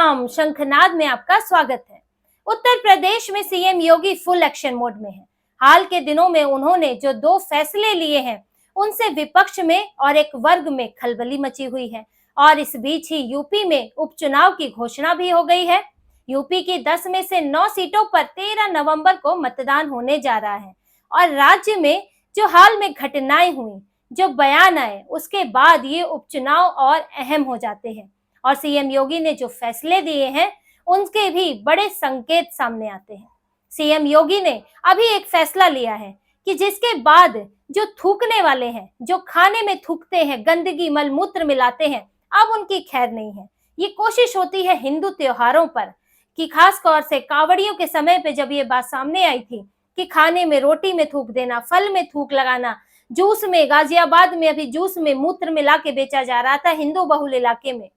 राम, शंखनाद में आपका स्वागत है। उत्तर प्रदेश में सीएम योगी फुल एक्शन मोड में है। हाल के दिनों में उन्होंने जो 2 फैसले लिए हैं, उनसे विपक्ष में और एक वर्ग में खलबली मची हुई है। और इस बीच ही यूपी में उपचुनाव की घोषणा भी हो गई है। यूपी की 10 में से 9 सीटों पर 13 नवंबर को मतदान होने जा रहा है। और राज्य में जो हाल में घटनाएं हुई, जो बयान आए, उसके बाद ये उपचुनाव और अहम हो जाते हैं। और सीएम योगी ने जो फैसले दिए हैं, उनके भी बड़े संकेत सामने आते हैं। सीएम योगी ने अभी एक फैसला लिया है कि जिसके बाद जो थूकने वाले हैं, जो खाने में थूकते हैं, गंदगी मलमूत्र मिलाते हैं, अब उनकी खैर नहीं है। ये कोशिश होती है हिंदू त्योहारों पर कि खास तौर से कावड़ियों के समय पे जब ये बात सामने आई थी कि खाने में, रोटी में थूक देना, फल में थूक लगाना, जूस में, गाजियाबाद में अभी जूस में मूत्र मिला के बेचा जा रहा था हिंदू बहुल इलाके में।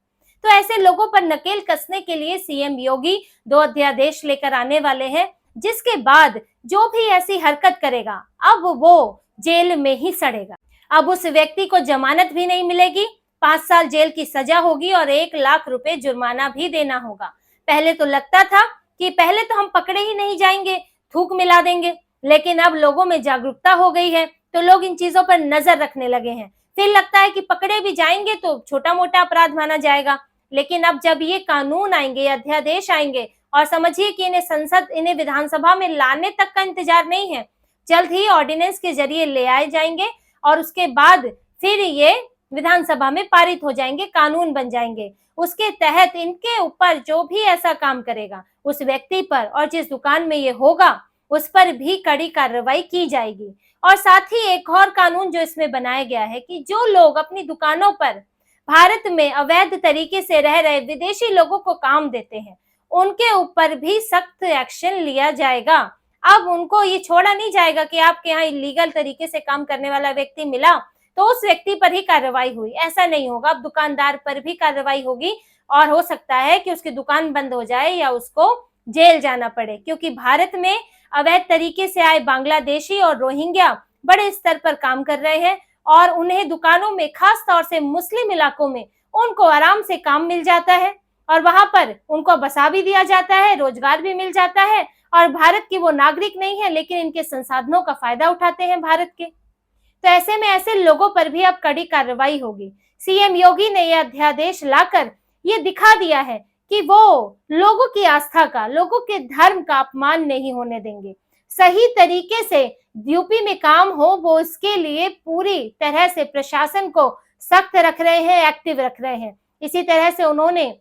तो ऐसे लोगों पर नकेल कसने के लिए सीएम योगी 2 अध्यादेश लेकर आने वाले हैं, जिसके बाद जो भी ऐसी हरकत करेगा, अब वो जेल में ही सड़ेगा। अब उस व्यक्ति को जमानत भी नहीं मिलेगी, 5 साल जेल की सजा होगी और 1 लाख रुपए जुर्माना भी देना होगा। पहले तो लगता था कि पहले तो हम पकड़े ही नहीं जाएंगे, थूक मिला देंगे, लेकिन अब लोगों में जागरूकता हो गई है तो लोग इन चीजों पर नजर रखने लगे हैं। फिर लगता है कि पकड़े भी जाएंगे तो छोटा मोटा अपराध माना जाएगा, लेकिन अब जब ये कानून आएंगे, अध्यादेश आएंगे, और समझिए कि इन्हें विधानसभा में लाने तक का इंतजार नहीं है, जल्द ही ऑर्डिनेंस के जरिए ले आए जाएंगे और उसके बाद फिर ये विधानसभा में पारित हो जाएंगे, कानून बन जाएंगे। उसके तहत इनके ऊपर जो भी ऐसा काम करेगा, उस व्यक्ति पर और जिस दुकान में ये होगा, उस पर भी कड़ी कार्रवाई की जाएगी। और साथ ही एक और कानून जो इसमें बनाया गया है कि जो लोग अपनी दुकानों पर भारत में अवैध तरीके से रह रहे विदेशी लोगों को काम देते हैं, उनके ऊपर भी सख्त एक्शन लिया जाएगा। अब उनको ये छोड़ा नहीं जाएगा कि आपके यहाँ इलीगल तरीके से काम करने वाला व्यक्ति मिला तो उस व्यक्ति पर ही कार्रवाई हुई, ऐसा नहीं होगा। अब दुकानदार पर भी कार्रवाई होगी और हो सकता है कि उसकी दुकान बंद हो जाए या उसको जेल जाना पड़े, क्योंकि भारत में अवैध तरीके से आए बांग्लादेशी और रोहिंग्या बड़े स्तर पर काम कर रहे हैं और उन्हें दुकानों में, खास तौर से मुस्लिम इलाकों में, उनको आराम से काम मिल जाता है और वहां पर उनको बसा भी दिया जाता है, रोजगार भी मिल जाता है। और भारत की वो नागरिक नहीं है, लेकिन इनके संसाधनों का फायदा उठाते हैं भारत के। तो ऐसे में ऐसे लोगों पर भी अब कड़ी कार्रवाई होगी। सीएम योगी ने यह अध्यादेश लाकर ये दिखा दिया है कि वो लोगों की आस्था का, लोगों के धर्म का अपमान नहीं होने देंगे। सही तरीके से यूपी में काम हो, वो इसके लिए पूरी तरह से प्रशासन को सख्त रख रहे हैं, एक्टिव रख रहे हैं। इसी तरह से उन्होंने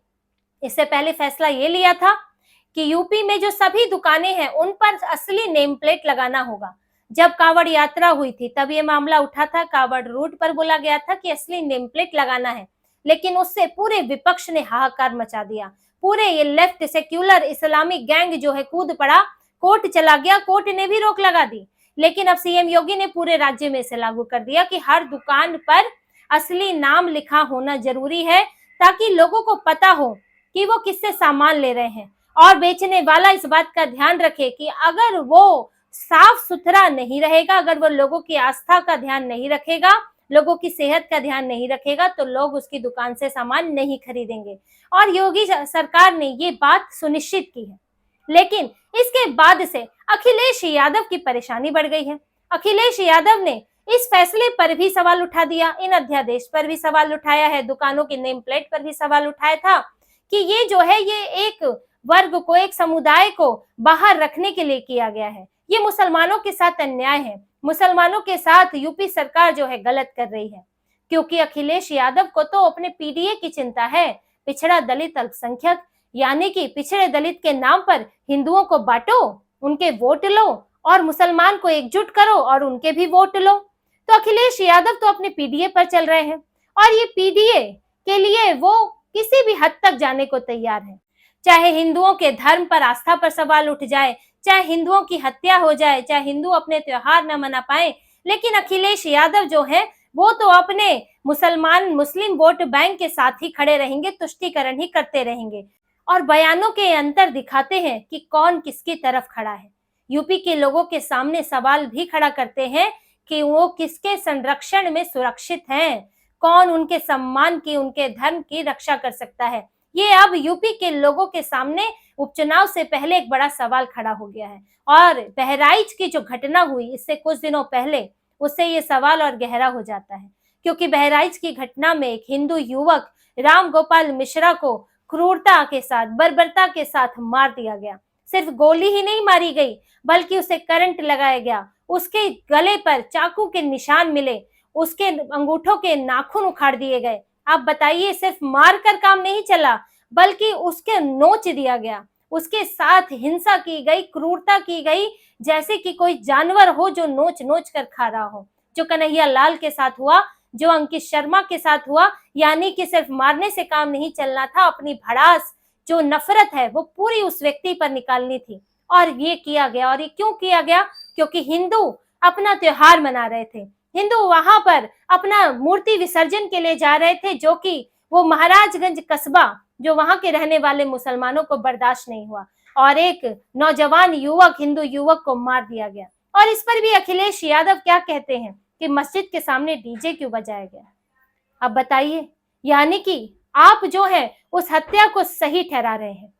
इससे पहले फैसला ये लिया था कि यूपी में जो सभी दुकानें हैं उन पर असली नेम प्लेट लगाना होगा। जब कावड़ यात्रा हुई थी तब ये मामला उठा था, कावड़ रूट पर बोला गया था कि असली नेम प्लेट लगाना है, लेकिन उससे पूरे विपक्ष ने हाहाकार मचा दिया। पूरे ये लेफ्ट सेक्युलर इस्लामिक गैंग जो है कूद पड़ा, कोर्ट चला गया, कोर्ट ने भी रोक लगा दी। लेकिन अब सीएम योगी ने पूरे राज्य में इसे लागू कर दिया कि हर दुकान पर असली नाम लिखा होना जरूरी है, ताकि लोगों को पता हो कि वो किससे सामान ले रहे हैं। और बेचने वाला इस बात का ध्यान रखे कि अगर वो साफ सुथरा नहीं रहेगा, अगर वो लोगों की आस्था का ध्यान नहीं रखेगा, लोगों की सेहत का ध्यान नहीं रखेगा, तो लोग उसकी दुकान से सामान नहीं खरीदेंगे। और योगी सरकार ने ये बात सुनिश्चित की है। लेकिन इसके बाद से अखिलेश यादव की परेशानी बढ़ गई है। अखिलेश यादव ने इस फैसले पर भी सवाल उठा दिया, इन अध्यादेश पर भी सवाल उठाया है, दुकानों की नेम प्लेट पर भी सवाल उठाया था कि ये जो है ये एक वर्ग को, एक समुदाय को बाहर रखने के लिए किया गया है। ये मुसलमानों के साथ अन्याय है, मुसलमानों के साथ यूपी सरकार जो है गलत कर रही है। क्योंकि अखिलेश यादव को तो अपने पीडीए की चिंता है, पिछड़ा दलित अल्पसंख्यक, यानी कि पिछड़े दलित के नाम पर हिंदुओं को बांटो, उनके वोट लो, और मुसलमान को एकजुट करो और उनके भी वोट लो। तो अखिलेश यादव तो अपने पीडीए पर चल रहे हैं और ये पीडीए के लिए वो किसी भी हद तक जाने को तैयार है। चाहे हिंदुओं के धर्म पर, आस्था पर सवाल उठ जाए, चाहे हिंदुओं की हत्या हो जाए, चाहे हिंदू अपने त्योहार न मना पाए, लेकिन अखिलेश यादव जो है वो तो अपने मुस्लिम वोट बैंक के साथ ही खड़े रहेंगे, तुष्टीकरण ही करते रहेंगे और बयानों के अंतर दिखाते हैं कि कौन किसकी तरफ खड़ा है। यूपी के लोगों के सामने सवाल भी खड़ा करते हैं कि वो किसके संरक्षण में सुरक्षित हैं, कौन उनके सम्मान की, उनके धर्म की रक्षा कर सकता है। ये अब यूपी के लोगों के सामने उपचुनाव से पहले एक बड़ा सवाल खड़ा हो गया है। और बहराइच की जो घटना हुई इससे कुछ दिनों पहले, उससे ये सवाल और गहरा हो जाता है, क्योंकि बहराइच की घटना में एक हिंदू युवक राम गोपाल मिश्रा को क्रूरता के साथ, बर्बरता के साथ मार दिया गया। सिर्फ गोली ही नहीं मारी गई, बल्कि उसे करंट लगाया गया, उसके गले पर चाकू के निशान मिले, उसके अंगूठों के नाखून उखाड़ दिए गए। आप बताइए, सिर्फ मार कर काम नहीं चला, बल्कि उसके नोच दिया गया, उसके साथ हिंसा की गई, क्रूरता की गई, जैसे कि कोई जानवर हो जो नोच नोच कर खा रहा हो। जो कन्हैया लाल के साथ हुआ, जो अंकित शर्मा के साथ हुआ, यानी कि सिर्फ मारने से काम नहीं चलना था, अपनी भड़ास, जो नफरत है, वो पूरी उस व्यक्ति पर निकालनी थी। और ये किया गया। और ये क्यों किया गया? क्योंकि हिंदू अपना त्योहार मना रहे थे, हिंदू वहां पर अपना मूर्ति विसर्जन के लिए जा रहे थे, जो कि वो महाराजगंज कस्बा, जो वहां के रहने वाले मुसलमानों को बर्दाश्त नहीं हुआ, और एक नौजवान युवक, हिंदू युवक को मार दिया गया। और इस पर भी अखिलेश यादव क्या कहते हैं कि मस्जिद के सामने डीजे क्यों बजाया गया? अब बताइए, यानी कि आप जो है उस हत्या को सही ठहरा रहे हैं।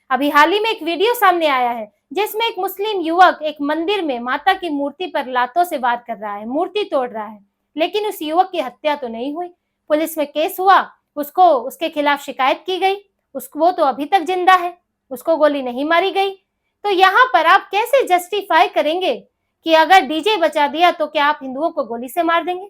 अभी हाल ही में एक वीडियो सामने आया है, जिसमें एक मुस्लिम युवक एक मंदिर में माता की मूर्ति पर लातों से वार कर रहा है, मूर्ति तोड़ रहा है, लेकिन उस युवक की हत्या तो नहीं हुई। पुलिस में केस हुआ, उसको, उसके खिलाफ शिकायत की गई, उसको, वो तो अभी तक जिंदा है, उसको गोली नहीं मारी गई। तो यहाँ पर आप कैसे जस्टिफाई करेंगे कि अगर डीजे बजा दिया तो क्या आप हिंदुओं को गोली से मार देंगे?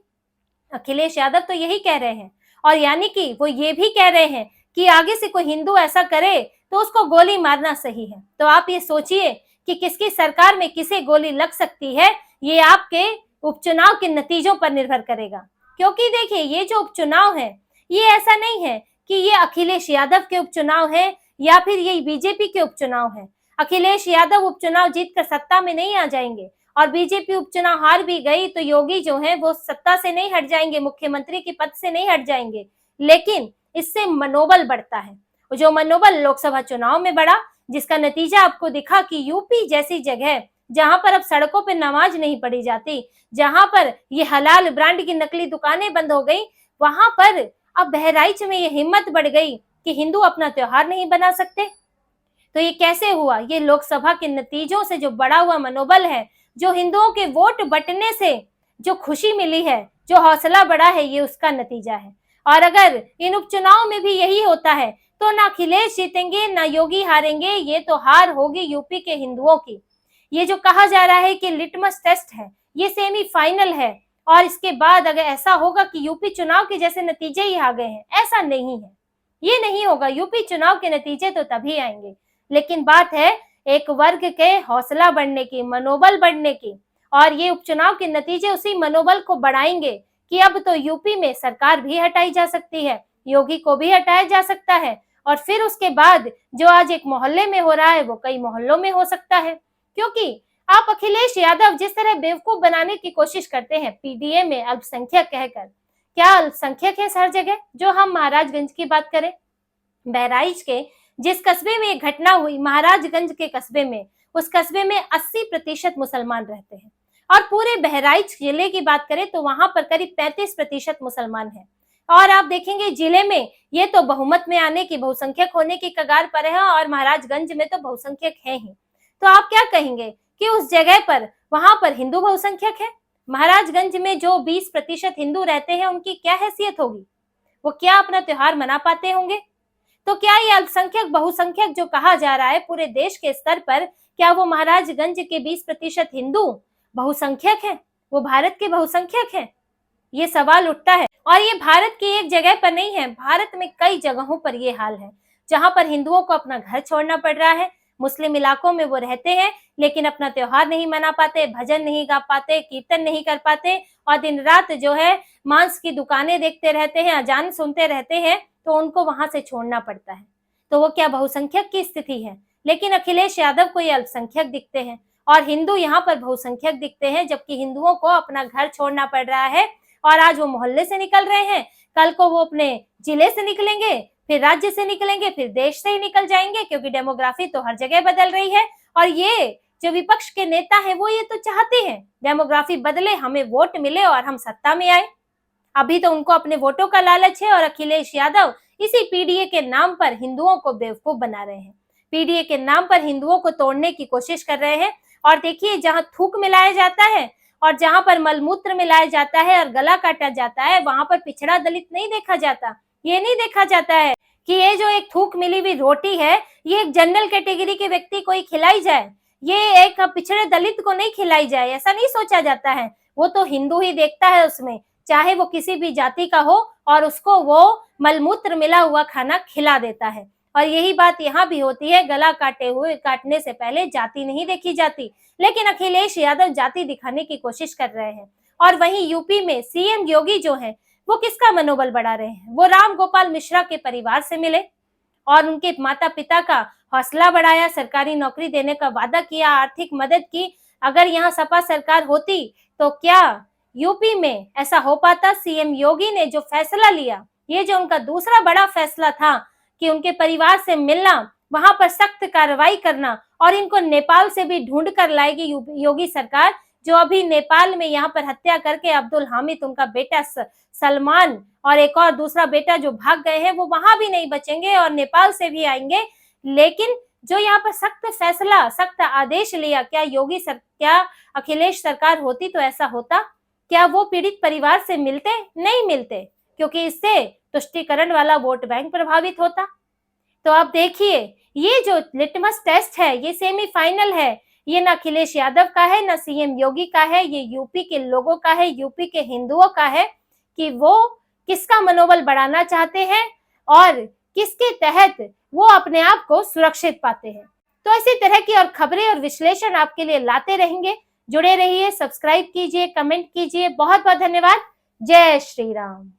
अखिलेश यादव तो यही कह रहे हैं, और यानी कि वो ये भी कह रहे हैं कि आगे से कोई हिंदू ऐसा करे तो उसको गोली मारना सही है। तो आप ये सोचिए कि किसकी सरकार में किसे गोली लग सकती है, ये आपके उपचुनाव के नतीजों पर निर्भर करेगा। क्योंकि देखिए, ये जो उपचुनाव है, ये ऐसा नहीं है कि ये अखिलेश यादव के उपचुनाव है या फिर ये बीजेपी के उपचुनाव है। अखिलेश यादव उपचुनाव जीतकर सत्ता में नहीं आ जाएंगे, और बीजेपी उपचुनाव हार भी गई तो योगी जो है वो सत्ता से नहीं हट जाएंगे, मुख्यमंत्री के पद से नहीं हट जाएंगे, लेकिन इससे मनोबल बढ़ता है। जो मनोबल लोकसभा चुनाव में बढ़ा, जिसका नतीजा आपको दिखा कि यूपी जैसी जगह, जहां पर अब सड़कों पे नमाज नहीं पढ़ी जाती, जहां पर ये हलाल ब्रांड की नकली दुकानें बंद हो गई, वहां पर अब बहराइच में ये हिम्मत बढ़ गई कि हिंदू अपना त्योहार नहीं बना सकते। तो ये कैसे हुआ? ये लोकसभा के नतीजों से जो बढ़ा हुआ मनोबल है, जो हिंदुओं के वोट बंटने से जो खुशी मिली है, जो हौसला बढ़ा है, ये उसका नतीजा है। और अगर इन उपचुनाव में भी यही होता है तो ना अखिलेश जीतेंगे, ना योगी हारेंगे, ये तो हार होगी यूपी के हिंदुओं की। ये जो कहा जा रहा है कि लिटमस टेस्ट है, ये सेमीफाइनल है, और इसके बाद अगर ऐसा होगा कि यूपी चुनाव के जैसे नतीजे ही आ गए हैं, ऐसा नहीं है, ये नहीं होगा। यूपी चुनाव के नतीजे तो तभी आएंगे, लेकिन बात है एक वर्ग के हौसला बढ़ने की, मनोबल बढ़ने की, और ये उपचुनाव के नतीजे उसी मनोबल को बढ़ाएंगे कि अब तो यूपी में सरकार भी हटाई जा सकती है, योगी को भी हटाया जा सकता है, और फिर उसके बाद जो आज एक मोहल्ले में हो रहा है वो कई मोहल्लों में हो सकता है। क्योंकि आप अखिलेश यादव जिस तरह बेवकूफ बनाने की कोशिश करते हैं, पीडीए में अल्पसंख्यक कहकर, क्या अल्पसंख्यक है हर जगह? जो हम महाराजगंज की बात करें, बहराइच के जिस कस्बे में एक घटना हुई, महाराजगंज के कस्बे में, उस कस्बे में 80% मुसलमान रहते हैं, और पूरे बहराइच जिले की बात करें तो वहां पर करीब 35% मुसलमान हैं। और आप देखेंगे जिले में ये तो बहुमत में आने की, बहुसंख्यक होने की कगार पर है, और महाराजगंज में तो बहुसंख्यक है ही। तो आप क्या कहेंगे कि उस जगह पर, वहां पर हिंदू बहुसंख्यक है? महाराजगंज में जो 20% हिंदू रहते हैं, उनकी क्या हैसियत होगी? वो क्या अपना त्योहार मना पाते होंगे? तो क्या ये अल्पसंख्यक बहुसंख्यक जो कहा जा रहा है पूरे देश के स्तर पर, क्या वो महाराजगंज के 20% हिंदू बहुसंख्यक हैं? वो भारत के बहुसंख्यक हैं? ये सवाल उठता है। और ये भारत की एक जगह पर नहीं है, भारत में कई जगहों पर ये हाल है, जहां पर हिंदुओं को अपना घर छोड़ना पड़ रहा है। मुस्लिम इलाकों में वो रहते हैं, लेकिन अपना त्योहार नहीं मना पाते, भजन नहीं गा पाते, कीर्तन नहीं कर पाते, और दिन रात जो है मांस की दुकानें देखते रहते हैं, अजान सुनते रहते हैं, तो उनको वहां से छोड़ना पड़ता है। तो वो क्या बहुसंख्यक की स्थिति है? लेकिन अखिलेश यादव को ये अल्पसंख्यक दिखते हैं, और हिंदू यहाँ पर बहुसंख्यक दिखते हैं, जबकि हिंदुओं को अपना घर छोड़ना पड़ रहा है। और आज वो मोहल्ले से निकल रहे हैं, कल को वो अपने जिले से निकलेंगे, फिर राज्य से निकलेंगे, फिर देश से ही निकल जाएंगे, क्योंकि डेमोग्राफी तो हर जगह बदल रही है। और ये जो विपक्ष के नेता हैं, वो ये तो चाहते हैं डेमोग्राफी बदले, हमें वोट मिले और हम सत्ता में आए। अभी तो उनको अपने वोटों का लालच है, और अखिलेश यादव इसी पीडीए के नाम पर हिंदुओं को बेवकूफ बना रहे हैं, पीडीए के नाम पर हिंदुओं को तोड़ने की कोशिश कर रहे हैं। और देखिए, जहां थूक मिलाया जाता है और जहां पर मलमूत्र मिलाया जाता है और गला काटा जाता है, वहां पर पिछड़ा दलित नहीं देखा जाता। ये नहीं देखा जाता है कि ये जो एक थूक मिली हुई रोटी है, ये एक जनरल कैटेगरी के व्यक्ति को ही खिलाई जाए, ये एक पिछड़े दलित को नहीं खिलाई जाए, ऐसा नहीं सोचा जाता है। वो तो हिंदू ही देखता है उसमें, चाहे वो किसी भी जाति का हो, और उसको वो मलमूत्र मिला हुआ खाना खिला देता है। और यही बात यहाँ भी होती है, गला काटने से पहले जाति नहीं देखी जाती। लेकिन अखिलेश यादव जाति दिखाने की कोशिश कर रहे हैं। और वहीं यूपी में सीएम योगी जो है, वो किसका मनोबल बढ़ा रहे हैं? वो राम गोपाल मिश्रा के परिवार से मिले और उनके माता पिता का हौसला बढ़ाया, सरकारी नौकरी देने का वादा किया, आर्थिक मदद की। अगर यहाँ सपा सरकार होती तो क्या यूपी में ऐसा हो पाता? सीएम योगी ने जो फैसला लिया, ये जो उनका दूसरा बड़ा फैसला था कि उनके परिवार से मिलना, वहां पर सख्त कार्रवाई करना, और इनको नेपाल से भी ढूंढ कर लाएगी योगी सरकार, जो अभी नेपाल में यहाँ पर हत्या करके अब्दुल हामिद, उनका बेटा सलमान और एक और दूसरा बेटा जो भाग गए हैं, वो वहां भी नहीं बचेंगे और नेपाल से भी आएंगे। लेकिन जो यहाँ पर सख्त फैसला, सख्त आदेश लिया, क्या अखिलेश सरकार होती तो ऐसा होता? क्या वो पीड़ित परिवार से मिलते? नहीं मिलते, क्योंकि इससे तुष्टीकरण वाला वोट बैंक प्रभावित होता। तो अब देखिए, ये जो लिटमस टेस्ट है, ये सेमीफाइनल है, ये ना अखिलेश यादव का है, ना सीएम योगी का है, ये यूपी के लोगों का है, यूपी के हिंदुओं का है कि वो किसका मनोबल बढ़ाना चाहते हैं और किसके तहत वो अपने आप को सुरक्षित पाते हैं। तो इसी तरह की और खबरें और विश्लेषण आपके लिए लाते रहेंगे। जुड़े रहिए, सब्सक्राइब कीजिए, कमेंट कीजिए। बहुत बहुत धन्यवाद। जय श्री राम।